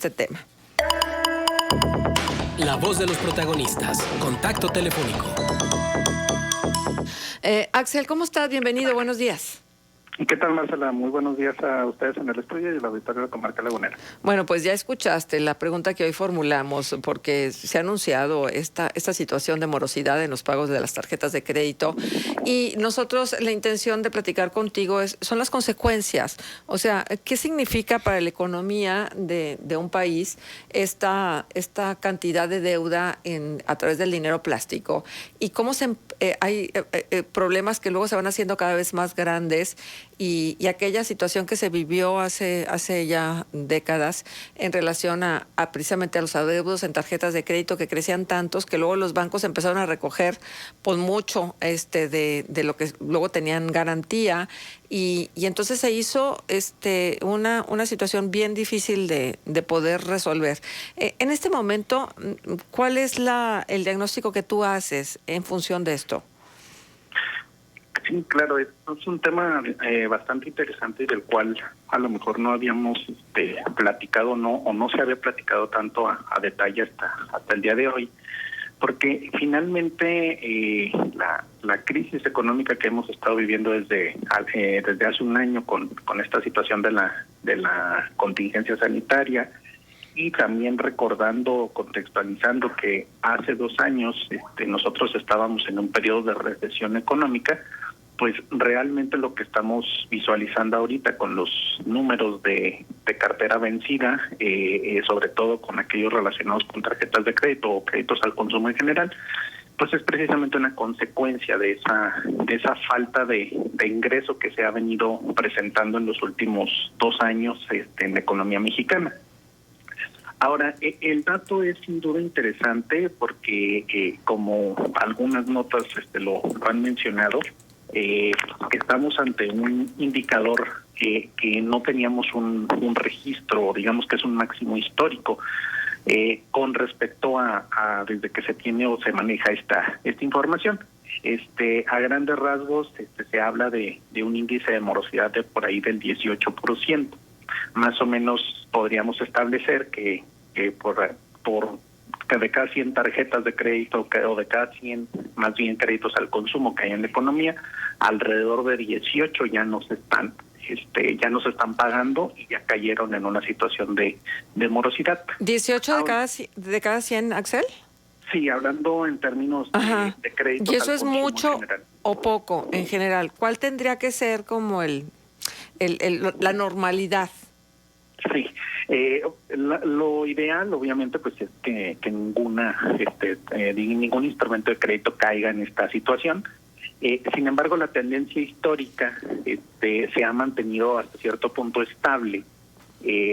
este tema. La voz de los protagonistas. Contacto telefónico. Axel, ¿cómo estás? Bienvenido, buenos días. ¿Qué tal, Marcela? Muy buenos días a ustedes en el estudio y el auditorio de la Comarca Lagunera. Bueno, pues ya escuchaste la pregunta que hoy formulamos, porque se ha anunciado esta situación de morosidad en los pagos de las tarjetas de crédito, y nosotros la intención de platicar contigo son las consecuencias. O sea, ¿qué significa para la economía de un país esta cantidad de deuda a través del dinero plástico? Y cómo hay problemas que luego se van haciendo cada vez más grandes, y aquella situación que se vivió hace ya décadas en relación a precisamente a los adeudos en tarjetas de crédito que crecían tantos que luego los bancos empezaron a recoger pues mucho de lo que luego tenían garantía, y entonces se hizo una situación bien difícil de poder resolver. En este momento, ¿cuál es el diagnóstico que tú haces en función de esto? Sí, claro, es un tema bastante interesante y del cual a lo mejor no habíamos platicado, o no se había platicado tanto a detalle hasta el día de hoy, porque finalmente la crisis económica que hemos estado viviendo desde hace un año con esta situación de la contingencia sanitaria, y también contextualizando que hace 2 años nosotros estábamos en un periodo de recesión económica, pues realmente lo que estamos visualizando ahorita con los números de cartera vencida, sobre todo con aquellos relacionados con tarjetas de crédito o créditos al consumo en general, pues es precisamente una consecuencia de esa falta de ingreso que se ha venido presentando en los últimos 2 años en la economía mexicana. Ahora, el dato es sin duda interesante porque como algunas notas lo han mencionado, estamos ante un indicador que no teníamos un registro, digamos que es un máximo histórico, con respecto a desde que se tiene o se maneja esta información. A grandes rasgos se habla de un índice de morosidad de por ahí del 18%. Más o menos podríamos establecer que por de cada 100 tarjetas de crédito o de cada 100 más bien créditos al consumo que hay en la economía, alrededor de 18 ya no se están pagando y ya cayeron en una situación de morosidad. ¿18 de cada 100, Axel? Sí, hablando en términos de créditos. ¿Y eso es mucho o poco en general? ¿Cuál tendría que ser como la normalidad? Sí, lo ideal obviamente pues es que ningún instrumento de crédito caiga en esta situación. Sin embargo, la tendencia histórica se ha mantenido hasta cierto punto estable,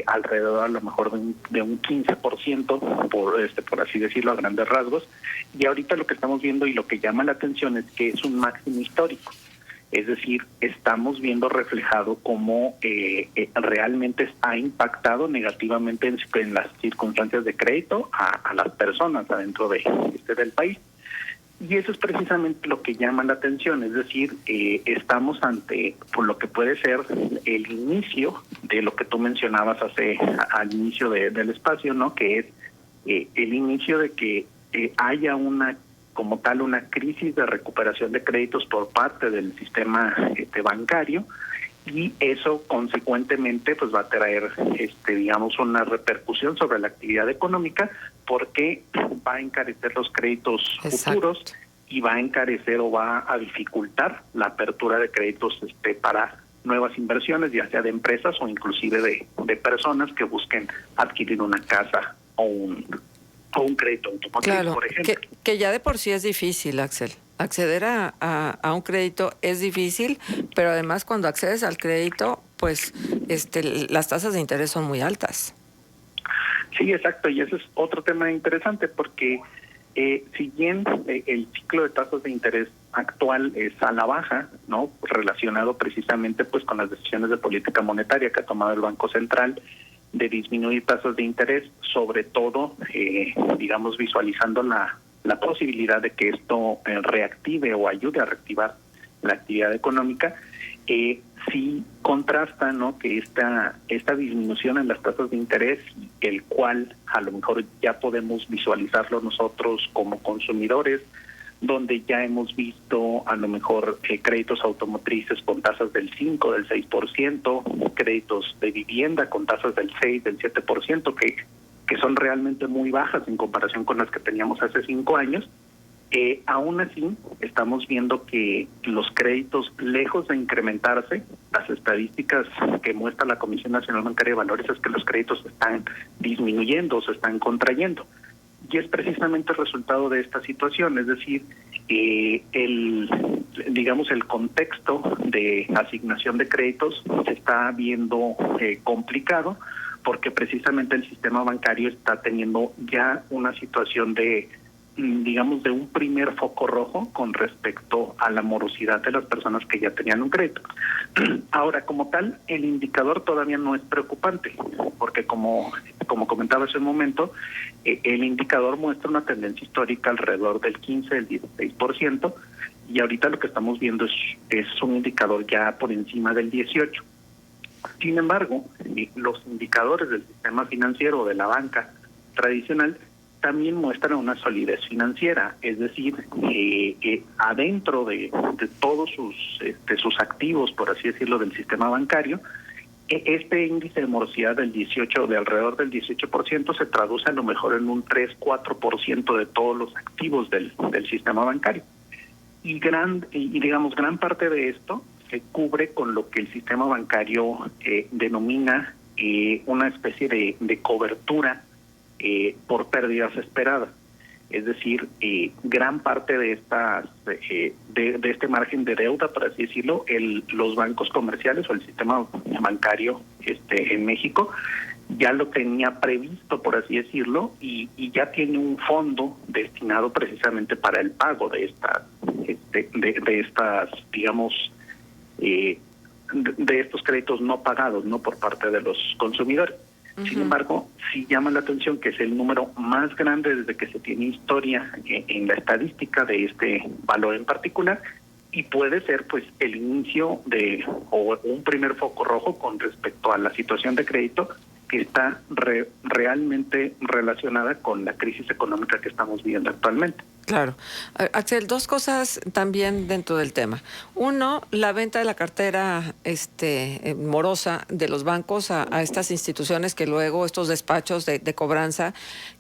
alrededor a lo mejor de un 15%, por así decirlo, a grandes rasgos. Y ahorita lo que estamos viendo y lo que llama la atención es que es un máximo histórico. Es decir, estamos viendo reflejado cómo realmente ha impactado negativamente en las circunstancias de crédito a las personas adentro del país. Y eso es precisamente lo que llama la atención, es decir, estamos ante por lo que puede ser el inicio de lo que tú mencionabas al inicio del espacio, ¿no? Que es el inicio de que haya como tal una crisis de recuperación de créditos por parte del sistema bancario, y eso consecuentemente pues va a traer digamos una repercusión sobre la actividad económica, porque va a encarecer los créditos futuros y va a encarecer o va a dificultar la apertura de créditos para nuevas inversiones, ya sea de empresas o inclusive de personas que busquen adquirir una casa o un crédito automotriz, por ejemplo. Que ya de por sí es difícil, Axel. Acceder a un crédito es difícil, pero además cuando accedes al crédito, pues las tasas de interés son muy altas. Sí, exacto, y ese es otro tema interesante porque si bien el ciclo de tasas de interés actual es a la baja, ¿no? Relacionado precisamente pues con las decisiones de política monetaria que ha tomado el Banco Central de disminuir tasas de interés, sobre todo, digamos, visualizando la posibilidad de que esto reactive o ayude a reactivar la actividad económica. sí contrasta, ¿no?, que esta disminución en las tasas de interés, el cual a lo mejor ya podemos visualizarlo nosotros como consumidores, donde ya hemos visto a lo mejor créditos automotrices con tasas del 5, del 6%, créditos de vivienda con tasas del 6, del 7%, que son realmente muy bajas en comparación con las que teníamos hace 5 años. Aún así, estamos viendo que los créditos, lejos de incrementarse, las estadísticas que muestra la Comisión Nacional Bancaria de Valores es que los créditos están disminuyendo, se están contrayendo. Y es precisamente el resultado de esta situación, es decir, el contexto de asignación de créditos se está viendo complicado, porque precisamente el sistema bancario está teniendo ya una situación de un primer foco rojo con respecto a la morosidad de las personas que ya tenían un crédito. Ahora, como tal, el indicador todavía no es preocupante, porque como comentaba hace un momento, el indicador muestra una tendencia histórica alrededor del 15, del 16%, y ahorita lo que estamos viendo es un indicador ya por encima del 18%. Sin embargo, los indicadores del sistema financiero de la banca tradicional también muestran una solidez financiera, es decir, adentro de todos sus activos, por así decirlo, del sistema bancario, este índice de morosidad de alrededor del 18% se traduce a lo mejor en un 3-4% de todos los activos del sistema bancario. Y gran parte de esto se cubre con lo que el sistema bancario denomina una especie de cobertura por pérdidas esperadas. Es decir, gran parte de de este margen de deuda, por así decirlo, los bancos comerciales o el sistema bancario en México ya lo tenía previsto, por así decirlo, y ya tiene un fondo destinado precisamente para el pago de estos créditos no pagados, no por parte de los consumidores. Sin embargo, sí llama la atención que es el número más grande desde que se tiene historia en la estadística de este valor en particular, y puede ser pues el inicio o un primer foco rojo con respecto a la situación de crédito que está realmente relacionada con la crisis económica que estamos viviendo actualmente. Claro. Axel, dos cosas también dentro del tema. Uno, la venta de la cartera morosa de los bancos a estas instituciones que luego, estos despachos de cobranza,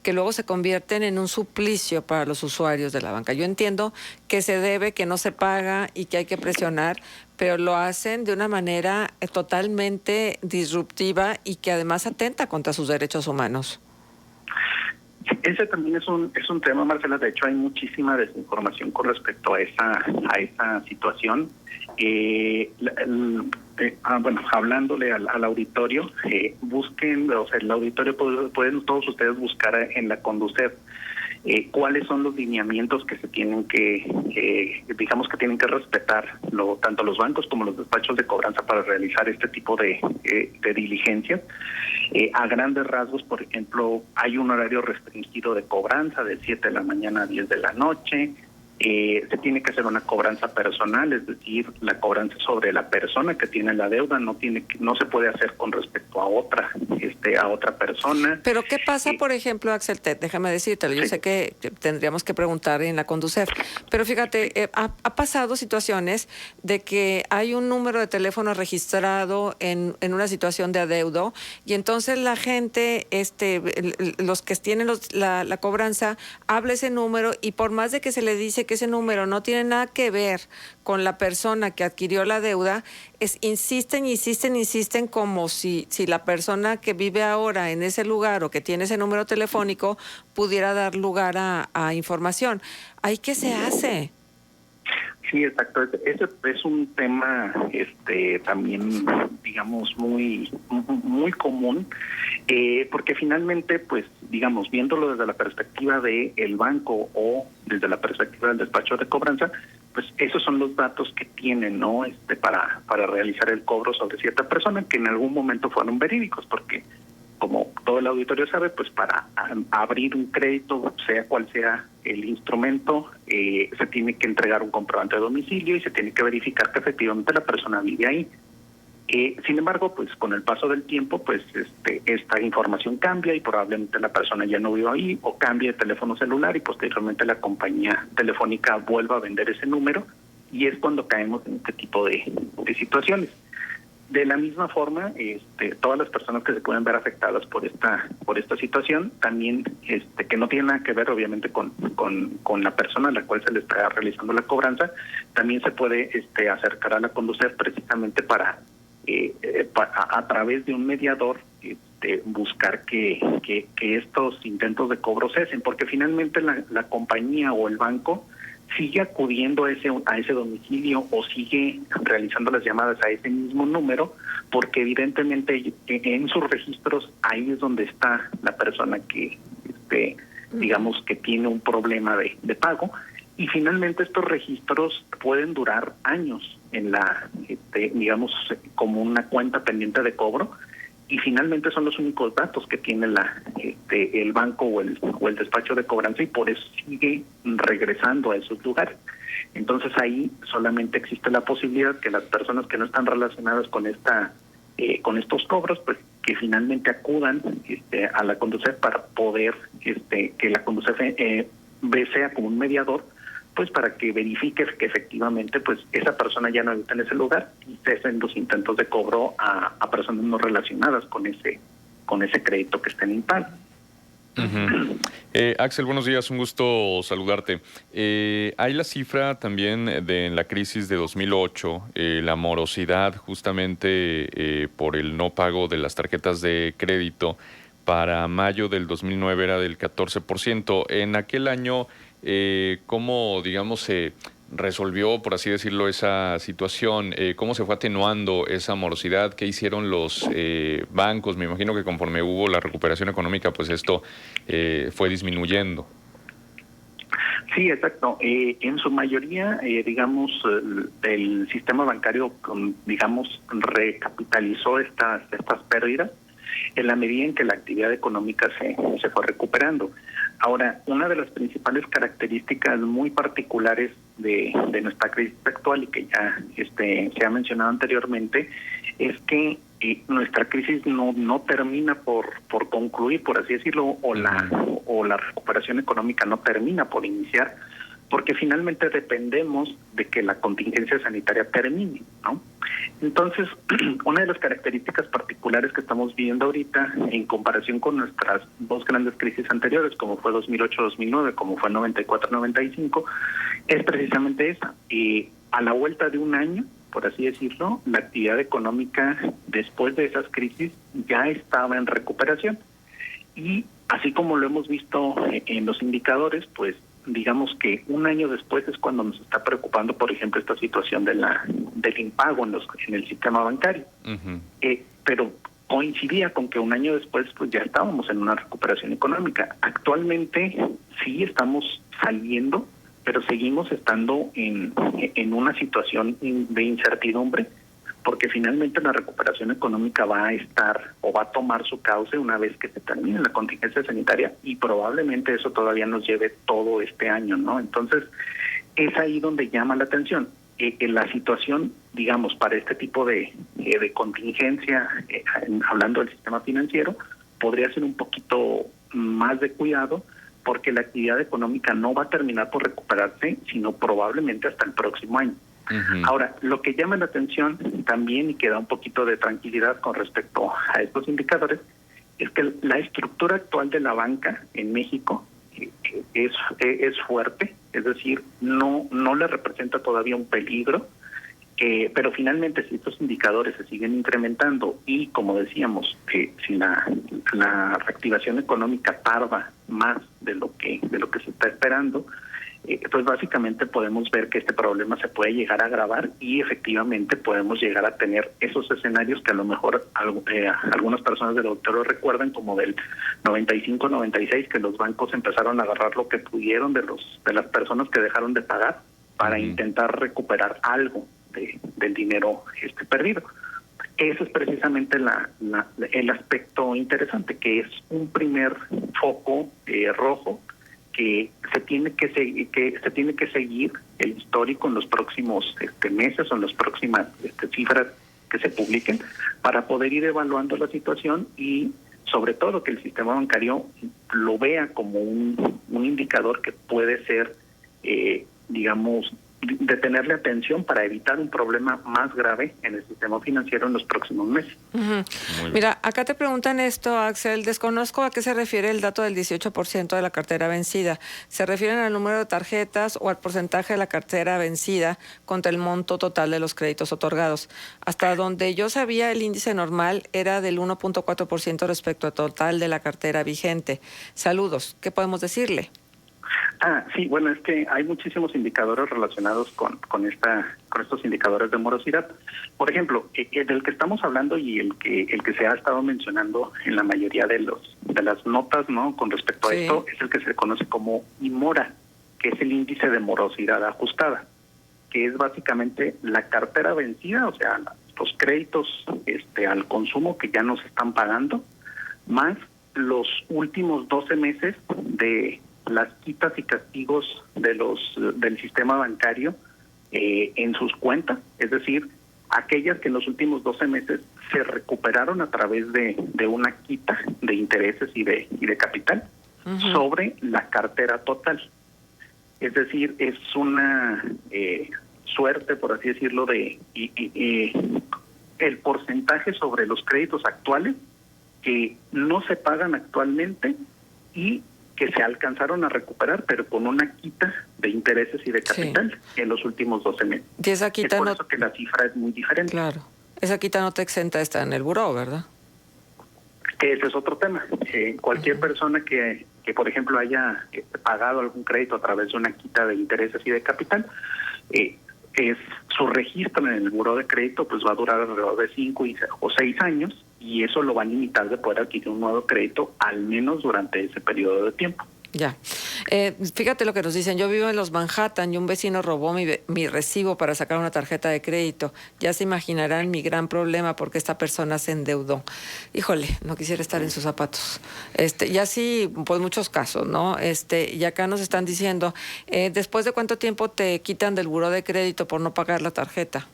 que luego se convierten en un suplicio para los usuarios de la banca. Yo entiendo que se debe, que no se paga y que hay que presionar, pero lo hacen de una manera totalmente disruptiva y que además atenta contra sus derechos humanos. Ese también es un tema, Marcela. De hecho, hay muchísima desinformación con respecto a esa situación. Hablándole al auditorio, busquen, el auditorio pueden todos ustedes buscar en la Conducef cuáles son los lineamientos que se tienen que tienen que respetar tanto los bancos como los despachos de cobranza para realizar este tipo de diligencias. A grandes rasgos, por ejemplo, hay un horario restringido de cobranza de 7 de la mañana a 10 de la noche. Se tiene que hacer una cobranza personal, es decir, la cobranza sobre la persona que tiene la deuda, no se puede hacer con respecto a otra persona. Pero ¿qué pasa, por ejemplo, Axel? Déjame decírtelo, yo sé que tendríamos que preguntar en la Conducef, pero fíjate, ha pasado situaciones de que hay un número de teléfono registrado en una situación de adeudo, y entonces la gente, los que tienen la cobranza, habla ese número, y por más de que se le dice que ese número no tiene nada que ver con la persona que adquirió la deuda, insisten como si la persona que vive ahora en ese lugar o que tiene ese número telefónico pudiera dar lugar a información. ¿Ahí qué se hace? Sí, exacto. Ese es un tema también, digamos, muy común, porque finalmente, pues, digamos, viéndolo desde la perspectiva del banco o desde la perspectiva del despacho de cobranza, pues esos son los datos que tienen, ¿no? Para realizar el cobro sobre cierta persona, que en algún momento fueron verídicos, porque como todo el auditorio sabe, pues para abrir un crédito, sea cual sea el instrumento, se tiene que entregar un comprobante de domicilio y se tiene que verificar que efectivamente la persona vive ahí. Sin embargo, pues con el paso del tiempo, pues esta información cambia y probablemente la persona ya no vive ahí, o cambie de teléfono celular y posteriormente la compañía telefónica vuelva a vender ese número, y es cuando caemos en este tipo de situaciones. De la misma forma, todas las personas que se pueden ver afectadas por esta situación, también que no tiene nada que ver obviamente con la persona a la cual se le está realizando la cobranza, también se puede acercar a la Conducef precisamente para a través de un mediador buscar que estos intentos de cobro cesen, porque finalmente la compañía o el banco sigue acudiendo a ese domicilio o sigue realizando las llamadas a ese mismo número, porque evidentemente en sus registros ahí es donde está la persona que digamos que tiene un problema de pago, y finalmente estos registros pueden durar años en la digamos como una cuenta pendiente de cobro, y finalmente son los únicos datos que tiene el banco o el despacho de cobranza, y por eso sigue regresando a esos lugares. Entonces ahí solamente existe la posibilidad que las personas que no están relacionadas con con estos cobros, pues que finalmente acudan a la Conducef para poder que la Conducef sea como un mediador, pues para que verifique que efectivamente pues esa persona ya no habita en ese lugar y cesen los intentos de cobro a personas no relacionadas con ese crédito que está en impago. Uh-huh. Axel, buenos días, un gusto saludarte. Hay la cifra también de en la crisis de 2008, la morosidad justamente por el no pago de las tarjetas de crédito para mayo del 2009 era del 14%. En aquel año, ¿cómo, digamos, se resolvió, por así decirlo, esa situación? ¿Cómo se fue atenuando esa morosidad? ¿Qué hicieron los bancos? Me imagino que conforme hubo la recuperación económica, pues esto fue disminuyendo. Sí, exacto. En su mayoría, digamos, el sistema bancario, digamos, recapitalizó estas pérdidas en la medida en que la actividad económica se fue recuperando. Ahora, una de las principales características muy particulares de nuestra crisis actual, y que ya se ha mencionado anteriormente, es que nuestra crisis no termina por concluir, por así decirlo, o la recuperación económica no termina por iniciar, porque finalmente dependemos de que la contingencia sanitaria termine, ¿no? Entonces, una de las características particulares que estamos viendo ahorita, en comparación con nuestras dos grandes crisis anteriores, como fue 2008-2009, como fue 94-95, es precisamente esa. A la vuelta de un año, por así decirlo, la actividad económica después de esas crisis ya estaba en recuperación. Y así como lo hemos visto en los indicadores, pues digamos que un año después es cuando nos está preocupando, por ejemplo, esta situación del impago en el sistema bancario. Uh-huh. Pero coincidía con que un año después pues ya estábamos en una recuperación económica. Actualmente sí estamos saliendo, pero seguimos estando en una situación de incertidumbre, porque finalmente la recuperación económica va a estar o va a tomar su cauce una vez que se termine la contingencia sanitaria, y probablemente eso todavía nos lleve todo este año, ¿no? Entonces, es ahí donde llama la atención. La situación, digamos, para este tipo de contingencia, hablando del sistema financiero, podría ser un poquito más de cuidado, porque la actividad económica no va a terminar por recuperarse, sino probablemente hasta el próximo año. Uh-huh. Ahora, lo que llama la atención también, y que da un poquito de tranquilidad con respecto a estos indicadores, es que la estructura actual de la banca en México es fuerte, es decir, no le representa todavía un peligro, pero finalmente si estos indicadores se siguen incrementando y, como decíamos, si la reactivación económica tarda más de lo que se está esperando, pues básicamente podemos ver que este problema se puede llegar a agravar, y efectivamente podemos llegar a tener esos escenarios que a lo mejor algunas personas del auditorio recuerdan, como del 95-96, que los bancos empezaron a agarrar lo que pudieron de las personas que dejaron de pagar para intentar recuperar algo del dinero perdido. Ese es precisamente el aspecto interesante, que es un primer foco rojo que se tiene que seguir el histórico en los próximos meses o en las próximas cifras que se publiquen para poder ir evaluando la situación y sobre todo que el sistema bancario lo vea como un indicador que puede ser, digamos, de tenerle atención para evitar un problema más grave en el sistema financiero en los próximos meses. Mira, acá te preguntan esto, Axel, desconozco a qué se refiere el dato del 18% de la cartera vencida. ¿Se refieren al número de tarjetas o al porcentaje de la cartera vencida contra el monto total de los créditos otorgados? Hasta donde yo sabía, el índice normal era del 1.4% respecto al total de la cartera vigente. Saludos, ¿qué podemos decirle? Sí, bueno, es que hay muchísimos indicadores relacionados con estos indicadores de morosidad. Por ejemplo, del que estamos hablando y el que se ha estado mencionando en la mayoría de las notas, ¿no? Con respecto a esto, es el que se conoce como IMORA, que es el índice de morosidad ajustada, que es básicamente la cartera vencida, o sea, los créditos al consumo que ya no se están pagando, más los últimos 12 meses de las quitas y castigos del sistema bancario en sus cuentas, es decir, aquellas que en los últimos 12 meses se recuperaron a través de una quita de intereses y de capital sobre la cartera total. Es decir, es una suerte, por así decirlo, de el porcentaje sobre los créditos actuales que no se pagan actualmente y que se alcanzaron a recuperar, pero con una quita de intereses y de capital en los últimos 12 meses. Y esa quita es por eso que la cifra es muy diferente. Claro. Esa quita no te exenta de estar en el buró, ¿verdad? Ese es otro tema. Cualquier persona que, por ejemplo, haya pagado algún crédito a través de una quita de intereses y de capital, su registro en el buró de crédito pues va a durar alrededor de 5 o 6 años, y eso lo va a limitar de poder adquirir un nuevo crédito al menos durante ese periodo de tiempo. Ya. Fíjate lo que nos dicen. Yo vivo en los Manhattan y un vecino robó mi recibo para sacar una tarjeta de crédito. Ya se imaginarán mi gran problema porque esta persona se endeudó. Híjole, no quisiera estar en sus zapatos. Y así, pues muchos casos, ¿no? Y acá nos están diciendo, ¿después de cuánto tiempo te quitan del buró de crédito por no pagar la tarjeta?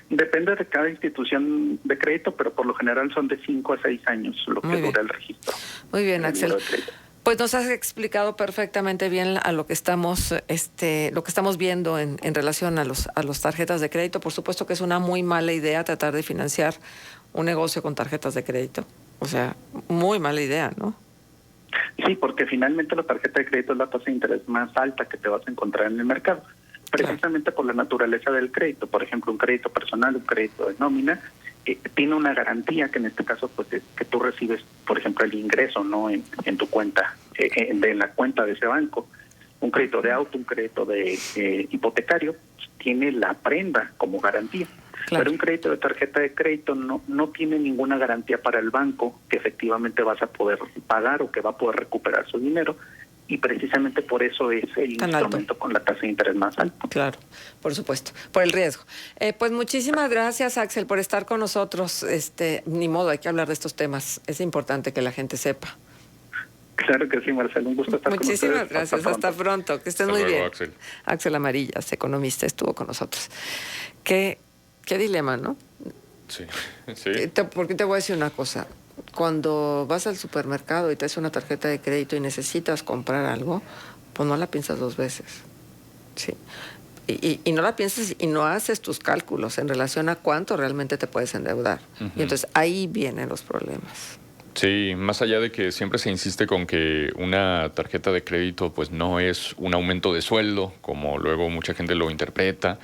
Depende de cada institución de crédito, pero por lo general son de 5 a 6 años lo que dura el registro. Muy bien, Axel. Pues nos has explicado perfectamente bien a lo que estamos viendo en relación a los tarjetas de crédito. Por supuesto que es una muy mala idea tratar de financiar un negocio con tarjetas de crédito. O sea, muy mala idea, ¿no? Sí, porque finalmente la tarjeta de crédito es la tasa de interés más alta que te vas a encontrar en el mercado. Precisamente por la naturaleza del crédito. Por ejemplo, un crédito personal, un crédito de nómina, tiene una garantía que en este caso pues es que tú recibes, por ejemplo, el ingreso, ¿no? en tu cuenta, de la cuenta de ese banco. Un crédito de auto, un crédito de hipotecario, pues, tiene la prenda como garantía. Claro. Pero un crédito de tarjeta de crédito no tiene ninguna garantía para el banco que efectivamente vas a poder pagar o que va a poder recuperar su dinero. Y precisamente por eso es el instrumento con la tasa de interés más alta. Claro, por supuesto, por el riesgo. Pues muchísimas gracias, Axel, por estar con nosotros. Ni modo, hay que hablar de estos temas. Es importante que la gente sepa. Claro que sí, Marcelo, un gusto estar con ustedes. Muchísimas gracias, hasta pronto. Que estés muy bien. Axel. Axel Amarillas, economista, estuvo con nosotros. Qué dilema, ¿no? Sí. Porque te voy a decir una cosa. Cuando vas al supermercado y te haces una tarjeta de crédito y necesitas comprar algo, pues no la piensas 2 veces. Sí. Y no la piensas y no haces tus cálculos en relación a cuánto realmente te puedes endeudar. Y entonces ahí vienen los problemas. Sí, más allá de que siempre se insiste con que una tarjeta de crédito pues no es un aumento de sueldo, como luego mucha gente lo interpreta.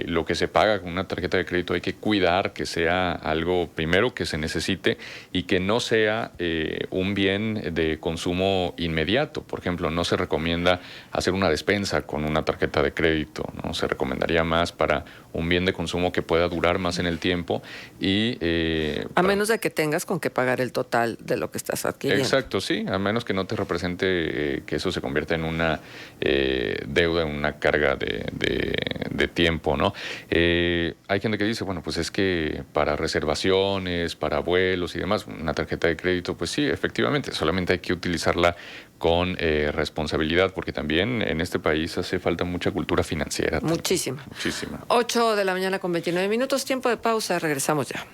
Lo que se paga con una tarjeta de crédito hay que cuidar que sea algo primero que se necesite y que no sea un bien de consumo inmediato. Por ejemplo, no se recomienda hacer una despensa con una tarjeta de crédito, ¿no? Se recomendaría más para un bien de consumo que pueda durar más en el tiempo y a menos de que tengas con qué pagar el total de lo que estás adquiriendo. Exacto, sí, a menos que no te represente que eso se convierta en una deuda, en una carga de tiempo tiempo, ¿no? Hay gente que dice, bueno, pues es que para reservaciones, para vuelos y demás, una tarjeta de crédito, pues sí, efectivamente, solamente hay que utilizarla con responsabilidad, porque también en este país hace falta mucha cultura financiera. Muchísima. Muchísima. 8 de la mañana con 29 minutos, tiempo de pausa, regresamos ya.